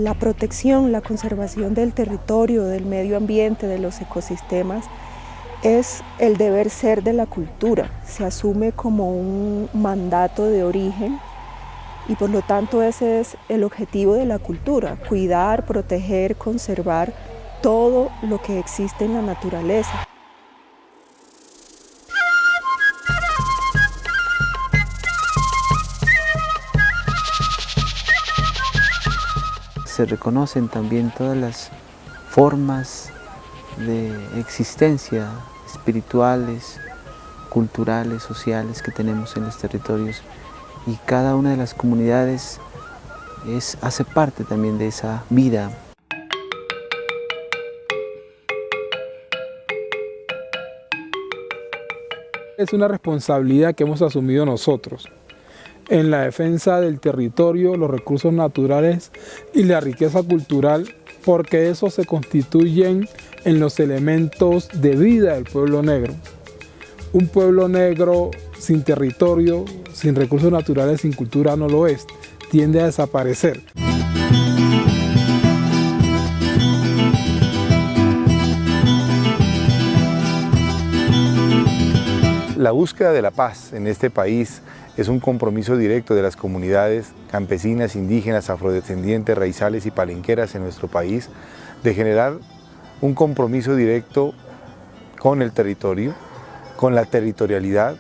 la protección, la conservación del territorio, del medio ambiente, de los ecosistemas, es el deber ser de la cultura. Se asume como un mandato de origen y por lo tanto ese es el objetivo de la cultura: cuidar, proteger, conservar todo lo que existe en la naturaleza. Se reconocen también todas las formas de existencia espirituales, culturales, sociales que tenemos en los territorios, y cada una de las comunidades hace parte también de esa vida. Es una responsabilidad que hemos asumido nosotros en la defensa del territorio, los recursos naturales y la riqueza cultural, porque esos se constituyen en los elementos de vida del pueblo negro. Un pueblo negro sin territorio, sin recursos naturales, sin cultura no lo es, tiende a desaparecer. La búsqueda de la paz en este país es un compromiso directo de las comunidades campesinas, indígenas, afrodescendientes, raizales y palenqueras en nuestro país, de generar un compromiso directo con el territorio, con la territorialidad,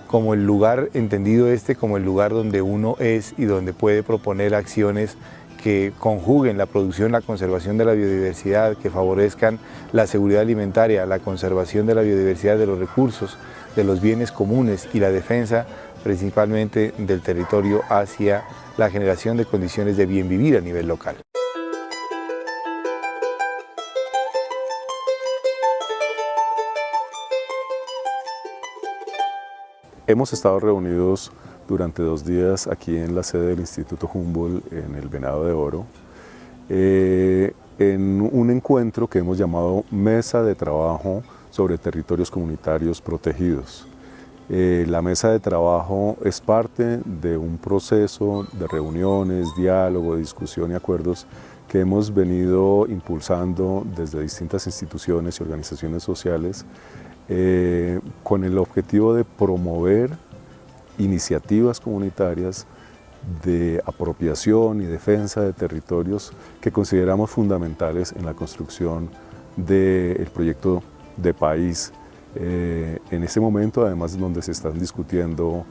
como el lugar entendido como el lugar donde uno es y donde puede proponer acciones que conjuguen la producción, la conservación de la biodiversidad, que favorezcan la seguridad alimentaria, la conservación de la biodiversidad, de los recursos, de los bienes comunes y la defensa principalmente del territorio hacia la generación de condiciones de bien vivir a nivel local. Hemos estado reunidos durante 2 días aquí en la sede del Instituto Humboldt en el Venado de Oro, en un encuentro que hemos llamado Mesa de Trabajo sobre Territorios Comunitarios Protegidos. La mesa de trabajo es parte de un proceso de reuniones, diálogo, discusión y acuerdos que hemos venido impulsando desde distintas instituciones y organizaciones sociales con el objetivo de promover iniciativas comunitarias de apropiación y defensa de territorios que consideramos fundamentales en la construcción del proyecto de país. En este momento, además, donde se están discutiendo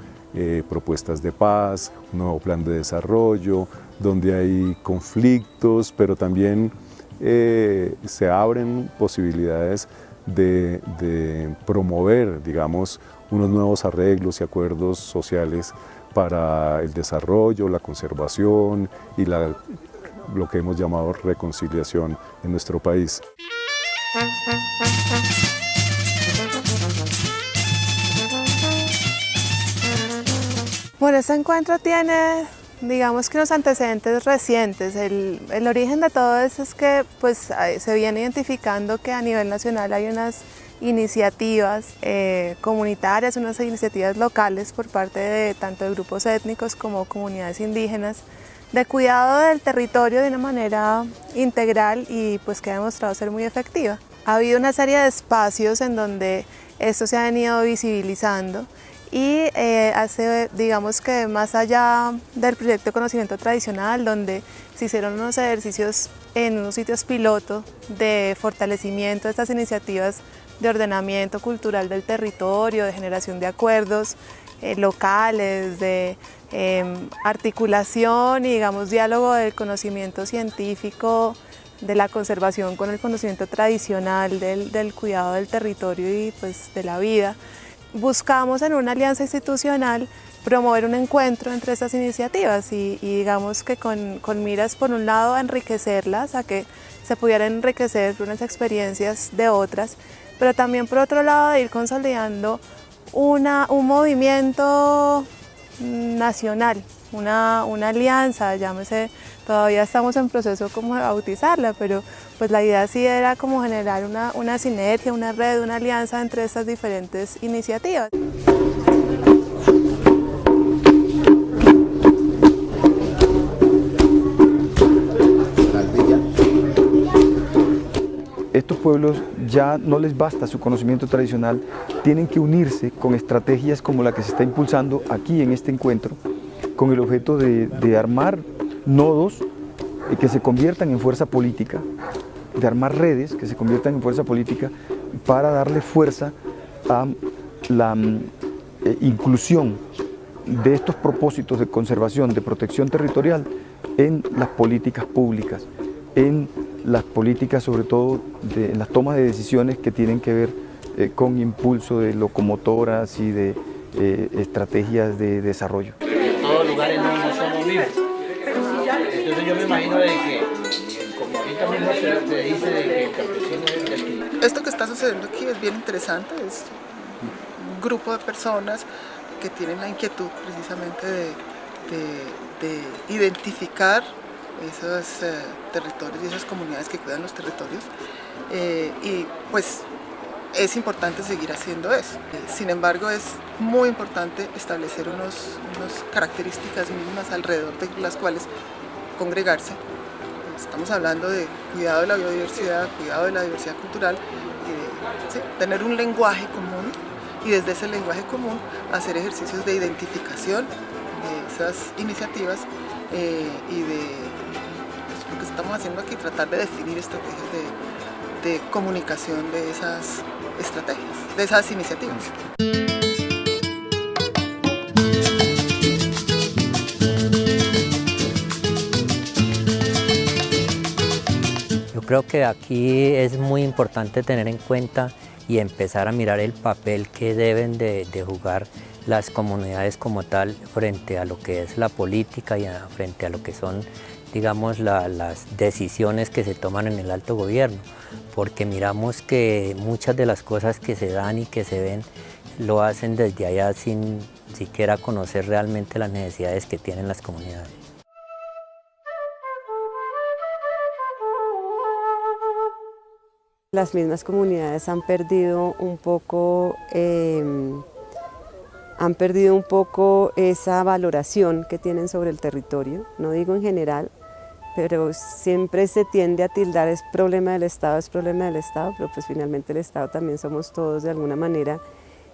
propuestas de paz, un nuevo plan de desarrollo, donde hay conflictos, pero también se abren posibilidades de promover, digamos, unos nuevos arreglos y acuerdos sociales para el desarrollo, la conservación y lo que hemos llamado reconciliación en nuestro país. Bueno, este encuentro tiene, digamos que unos antecedentes recientes. El origen de todo esto es que pues, se viene identificando que a nivel nacional hay unas iniciativas comunitarias, unas iniciativas locales por parte de tanto de grupos étnicos como comunidades indígenas de cuidado del territorio de una manera integral y pues que ha demostrado ser muy efectiva. Ha habido una serie de espacios en donde esto se ha venido visibilizando y digamos que más allá del proyecto de conocimiento tradicional, donde se hicieron unos ejercicios en unos sitios piloto de fortalecimiento de estas iniciativas de ordenamiento cultural del territorio, de generación de acuerdos locales, de articulación y digamos diálogo del conocimiento científico, de la conservación con el conocimiento tradicional del cuidado del territorio y pues de la vida. Buscamos en una alianza institucional promover un encuentro entre estas iniciativas y digamos que con miras por un lado a enriquecerlas, a que se pudieran enriquecer unas experiencias de otras, pero también por otro lado de ir consolidando un movimiento nacional, una alianza, llámese, todavía estamos en proceso como de bautizarla, pero pues la idea sí era como generar una sinergia, una red, una alianza entre estas diferentes iniciativas. estos pueblos ya no les basta su conocimiento tradicional, tienen que unirse con estrategias como la que se está impulsando aquí en este encuentro, con el objeto de armar nodos que se conviertan en fuerza política, de armar redes que se conviertan en fuerza política para darle fuerza a la inclusión de estos propósitos de conservación, de protección territorial en las políticas públicas, en las políticas sobre todo en las tomas de decisiones que tienen que ver con impulso de locomotoras y de estrategias de desarrollo. En todos lugares no somos vivos. Entonces yo me imagino de que, como ahorita mismo se dice, de que el campesino es de aquí. Esto que está sucediendo aquí es bien interesante, es un grupo de personas que tienen la inquietud precisamente de identificar esos territorios y esas comunidades que cuidan los territorios y pues es importante seguir haciendo eso. Sin embargo, es muy importante establecer unas características mínimas alrededor de las cuales congregarse. Estamos hablando de cuidado de la biodiversidad, cuidado de la diversidad cultural, ¿sí? Tener un lenguaje común y desde ese lenguaje común hacer ejercicios de identificación de esas iniciativas y de pues, lo que estamos haciendo aquí, tratar de definir estrategias de comunicación de esas estrategias, de esas iniciativas. Yo creo que aquí es muy importante tener en cuenta y empezar a mirar el papel que deben de jugar las comunidades como tal frente a lo que es la política y frente a lo que son, digamos, las decisiones que se toman en el alto gobierno, porque miramos que muchas de las cosas que se dan y que se ven lo hacen desde allá sin siquiera conocer realmente las necesidades que tienen las comunidades. Las mismas comunidades han perdido un poco esa valoración que tienen sobre el territorio, no digo en general, pero siempre se tiende a tildar es problema del Estado, pero pues finalmente el Estado también somos todos de alguna manera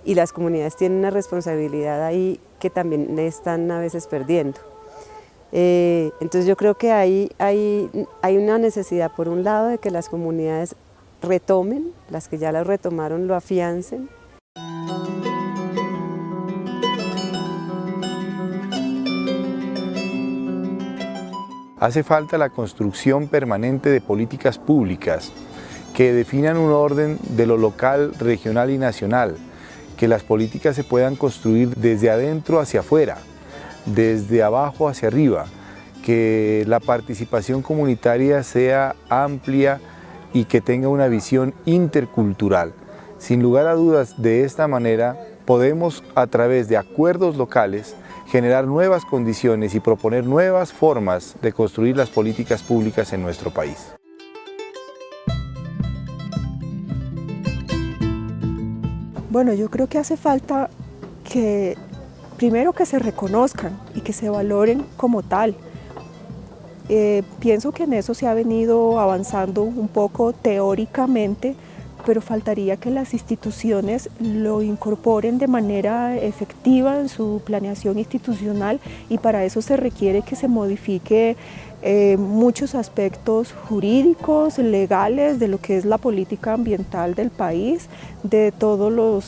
y las comunidades tienen una responsabilidad ahí que también están a veces perdiendo. Entonces yo creo que hay una necesidad por un lado de que las comunidades retomen, las que ya lo retomaron lo afiancen. Hace falta la construcción permanente de políticas públicas que definan un orden de lo local, regional y nacional, que las políticas se puedan construir desde adentro hacia afuera, desde abajo hacia arriba, que la participación comunitaria sea amplia y que tenga una visión intercultural. Sin lugar a dudas, de esta manera podemos, a través de acuerdos locales, generar nuevas condiciones y proponer nuevas formas de construir las políticas públicas en nuestro país. Bueno, yo creo que hace falta que, primero, que se reconozcan y que se valoren como tal. Pienso que en eso se ha venido avanzando un poco teóricamente, pero faltaría que las instituciones lo incorporen de manera efectiva en su planeación institucional y para eso se requiere que se modifique muchos aspectos jurídicos, legales, de lo que es la política ambiental del país, de todo lo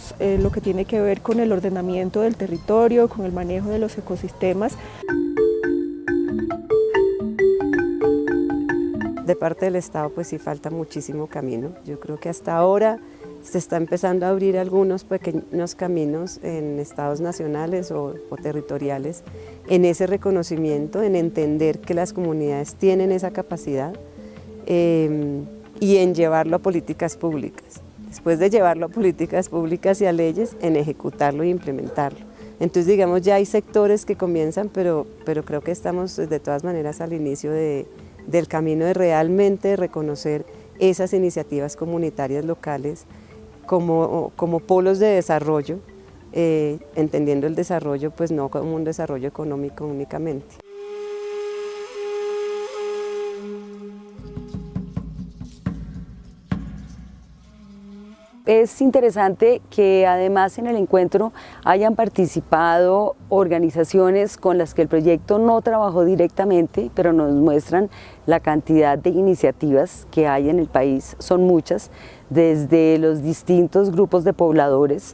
que tiene que ver con el ordenamiento del territorio, con el manejo de los ecosistemas. De parte del Estado pues sí falta muchísimo camino. Yo creo que hasta ahora se está empezando a abrir algunos pequeños caminos en estados nacionales o territoriales en ese reconocimiento, en entender que las comunidades tienen esa capacidad y en llevarlo a políticas públicas. Después de llevarlo a políticas públicas y a leyes, en ejecutarlo e implementarlo. Entonces digamos ya hay sectores que comienzan, pero creo que estamos de todas maneras al inicio del camino de realmente reconocer esas iniciativas comunitarias locales como polos de desarrollo, entendiendo el desarrollo pues no como un desarrollo económico únicamente. Es interesante que además en el encuentro hayan participado organizaciones con las que el proyecto no trabajó directamente, pero nos muestran la cantidad de iniciativas que hay en el país. Son muchas, desde los distintos grupos de pobladores,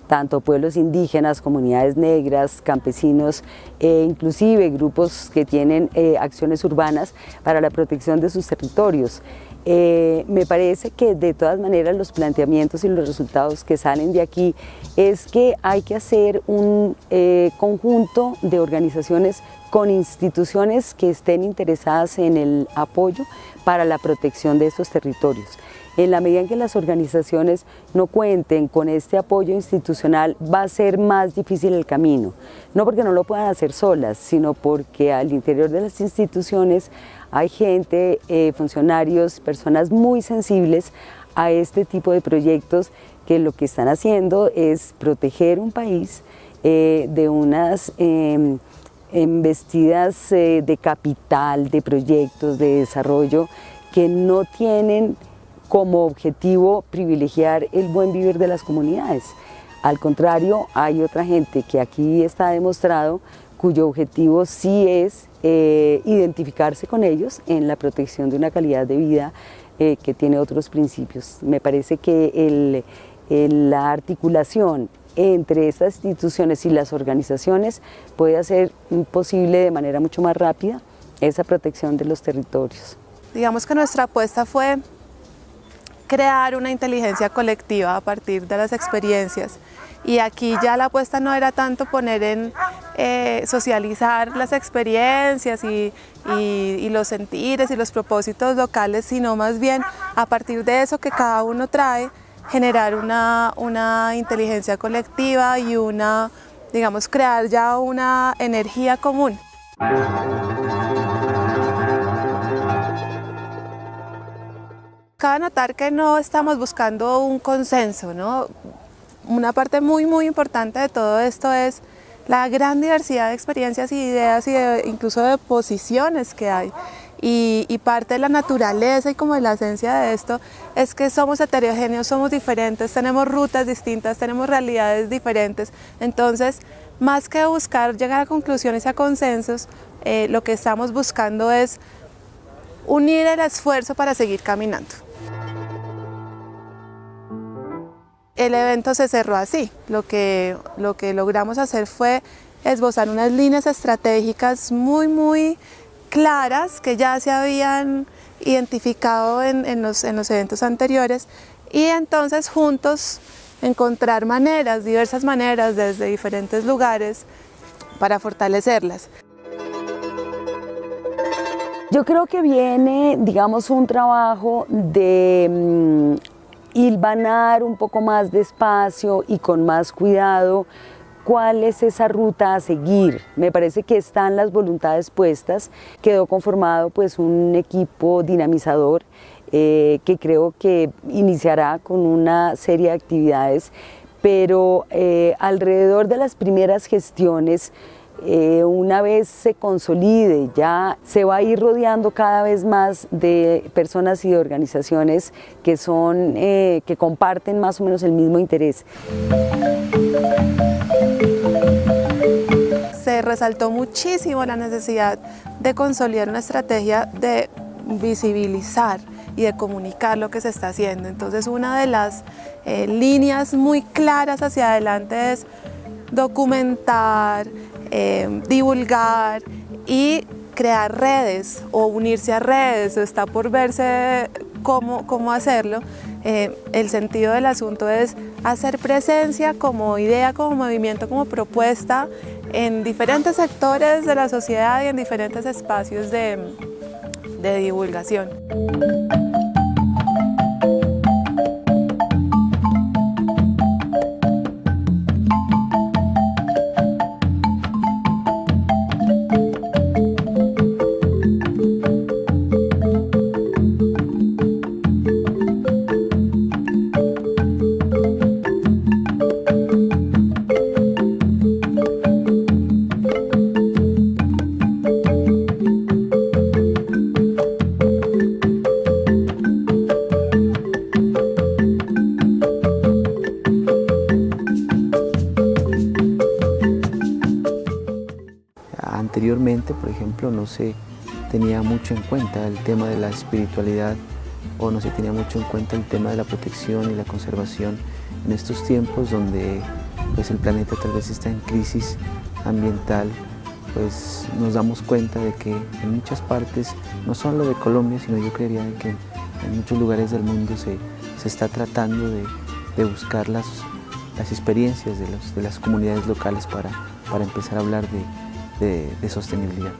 tanto pueblos indígenas, comunidades negras, campesinos e inclusive grupos que tienen acciones urbanas para la protección de sus territorios. Me parece que de todas maneras los planteamientos y los resultados que salen de aquí es que hay que hacer un conjunto de organizaciones con instituciones que estén interesadas en el apoyo para la protección de estos territorios. En la medida en que las organizaciones no cuenten con este apoyo institucional, va a ser más difícil el camino. No porque no lo puedan hacer solas, sino porque al interior de las instituciones hay gente, funcionarios, personas muy sensibles a este tipo de proyectos que lo que están haciendo es proteger un país de unas embestidas de capital, de proyectos, de desarrollo que no tienen como objetivo privilegiar el buen vivir de las comunidades. Al contrario, hay otra gente que aquí está demostrado cuyo objetivo sí es identificarse con ellos en la protección de una calidad de vida que tiene otros principios. Me parece que la articulación entre estas instituciones y las organizaciones puede hacer posible de manera mucho más rápida esa protección de los territorios. Digamos que nuestra apuesta fue crear una inteligencia colectiva a partir de las experiencias, y aquí ya la apuesta no era tanto poner en socializar las experiencias y los sentires y los propósitos locales, sino más bien a partir de eso que cada uno trae, generar una inteligencia colectiva y digamos, crear ya una energía común. Cabe notar que no estamos buscando un consenso, ¿no? Una parte muy importante de todo esto es la gran diversidad de experiencias y ideas y incluso de posiciones que hay. Y parte de la naturaleza y como de la esencia de esto es que somos heterogéneos, somos diferentes, tenemos rutas distintas, tenemos realidades diferentes. Entonces, más que buscar llegar a conclusiones y a consensos, lo que estamos buscando es unir el esfuerzo para seguir caminando. El evento se cerró así. Lo que logramos hacer fue esbozar unas líneas estratégicas muy claras que ya se habían identificado en los eventos anteriores, y entonces juntos encontrar diversas maneras desde diferentes lugares para fortalecerlas. Yo creo que viene, digamos, un trabajo de hilvanar un poco más despacio y con más cuidado cuál es esa ruta a seguir. Me parece que están las voluntades puestas, quedó conformado pues un equipo dinamizador que creo que iniciará con una serie de actividades, pero alrededor de las primeras gestiones, una vez se consolide, ya se va a ir rodeando cada vez más de personas y de organizaciones que comparten más o menos el mismo interés. Se resaltó muchísimo la necesidad de consolidar una estrategia de visibilizar y de comunicar lo que se está haciendo. Entonces, una de las líneas muy claras hacia adelante es documentar, divulgar y crear redes o unirse a redes. Está por verse cómo hacerlo. El sentido del asunto es hacer presencia como idea, como movimiento, como propuesta en diferentes sectores de la sociedad y en diferentes espacios de divulgación. ejemplo, no se tenía mucho en cuenta el tema de la espiritualidad o no se tenía mucho en cuenta el tema de la protección y la conservación en estos tiempos donde pues, el planeta tal vez está en crisis ambiental. Pues nos damos cuenta de que en muchas partes, no solo de Colombia, sino yo creería que en muchos lugares del mundo se está tratando de buscar las experiencias de las comunidades locales para empezar a hablar de sostenibilidad.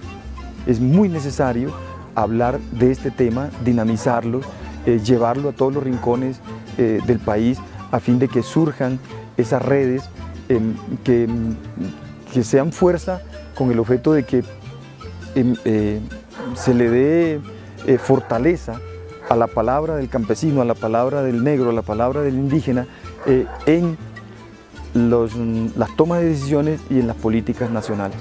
Es muy necesario hablar de este tema, dinamizarlo, llevarlo a todos los rincones del país a fin de que surjan esas redes que sean fuerza con el objeto de que se le dé fortaleza a la palabra del campesino, a la palabra del negro, a la palabra del indígena en las tomas de decisiones y en las políticas nacionales.